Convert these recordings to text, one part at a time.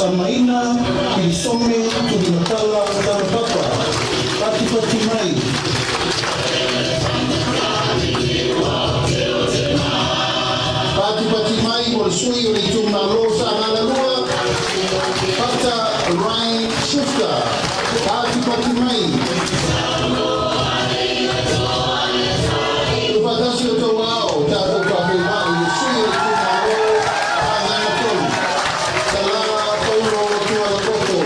Samaina, Kilisome, Tulimatala, Tarapapa, Pati Mai. Pati Mai, Morsui, Rituma Rosa, Analua, Pata, Ryan, Shifter, Pati Mai. Tupatasio Tawao, Tato Papemai, Sui, Rituma Rosa, Ananaton, Salara, Paulo, Tualapoto.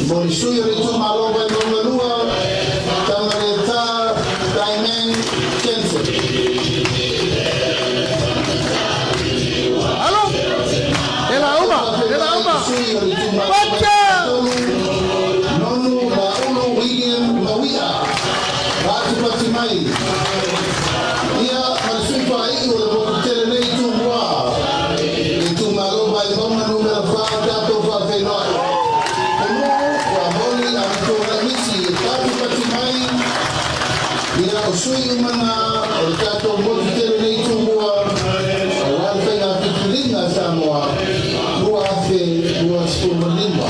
Mori sui ori tu malo vai no lua. Tamareta Diamond Jensen. Halo. Ela uma. Baca. Nonu la uno William Mawia. Batu pati mai. Ia masui pa i o le bokutere nei tu mua. I tu malo vai boma numero 5 dato fa venoi. Kono wa moli a tora misi batu pati mai. Ia o sui umana o dato bokutere nei tu mua. Awan fenga pikulinga Samoa. Lua fe lua spumalima.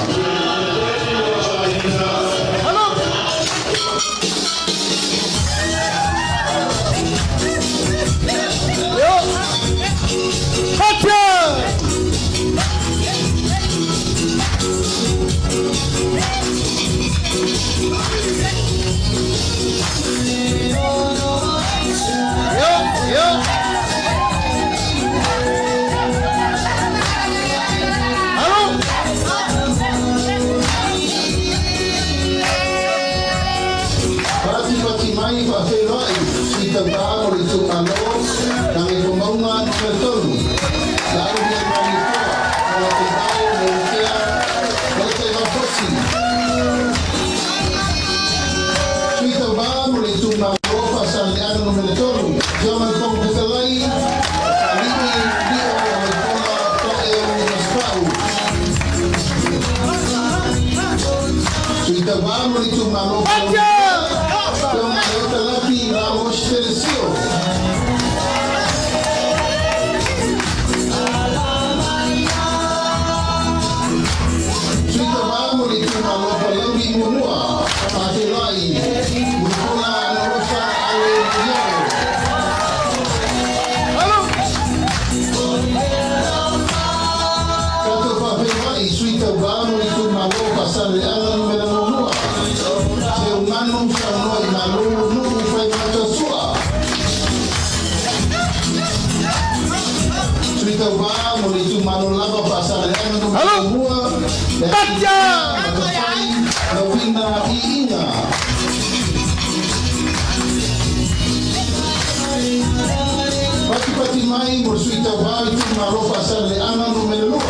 Pati mai morsuita vai tu maro pasar le ana numero 2.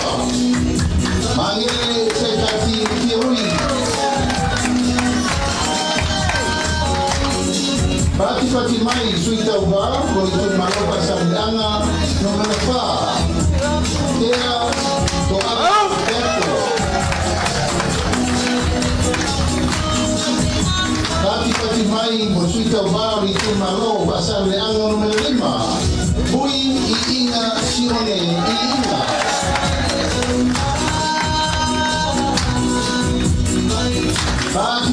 Mangele sekati tioi. Pati mai suita vai tu maro pasar le ana numero 4. Dia doa eto. Pati mai morsuita vai tu maro pasar le ana numero 5. Bui iinga sione iinga.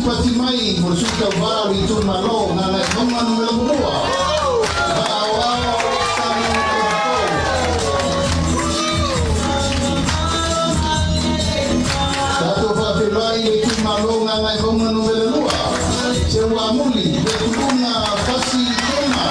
Pati mai morsuita vai tu malo na le bonga numero 2. Bawa sanu Satu papelai tu malo na le bonga numero 2. Sewa muli betulunga pasi kona.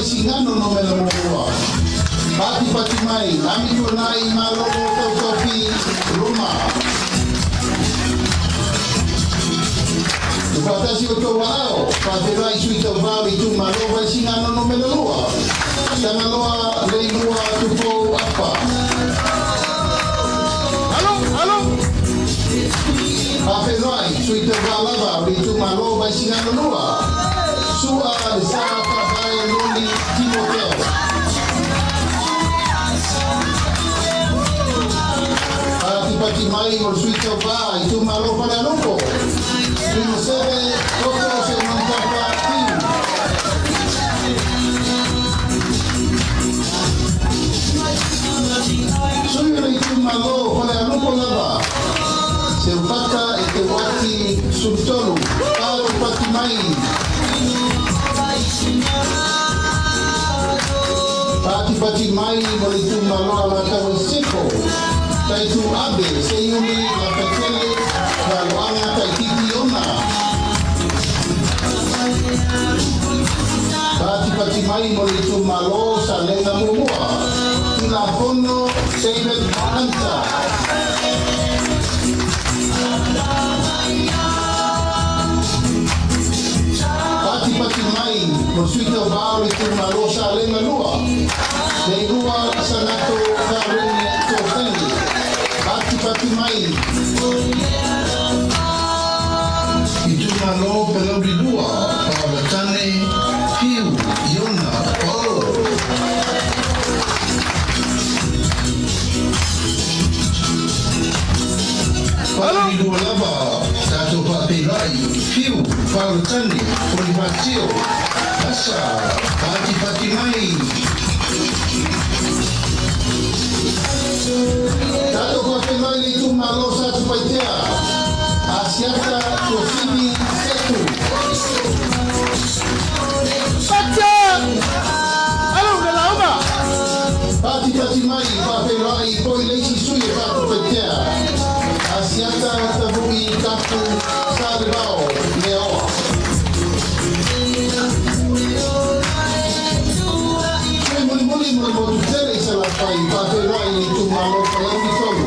Singano no me lo muevo. Pati mai, amigo nai malo topi Roma. Fatasi o tawao, paterai sui tawao itu malo vai singano no me lo muevo. Sama loa leilua tupo apa. Halo. Paterai sui tawao lava itu malo vai singano noa. Sua sa papai loli Timoteo. Pati mai morsuito va itu malo para loco. Primo sebe todo se montaba aquí. Soy el itu malo para loco lava. Se upaka e te wati sultolu. Palo pati mai. Pati mai mo le tu maloa la tau siko. Tai tu abe se yumi la petele la loanga tai titi ona. Pati mai mo le tu malo sa lenga mumua. Ina hono seimet anta. Pati mai mo suita bao le tu malo sa lenga lua. Nei lua sanato karuni tōtani. Pati mai. I tu malo pelauri lua. Pawatane piu iona pao. Palauri lua lava. Tato paperai piu pawatane polimatio. Asa pati mai. Tato paperai le tu malo sa tu paitea. Asiata tosini setu. Baca. Alung dah lama. Pati mai paperai poi leisi sui patu paitea. Asiata tabui kapu saribao leoa. Muli motu tere sa la pai paperai le tu malo palauri tolu.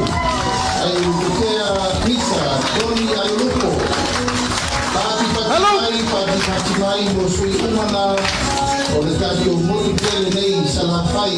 Ai utea misa doni ai lupo. Pati mai mo sui umana o le kati o motu tere nei sa la pai.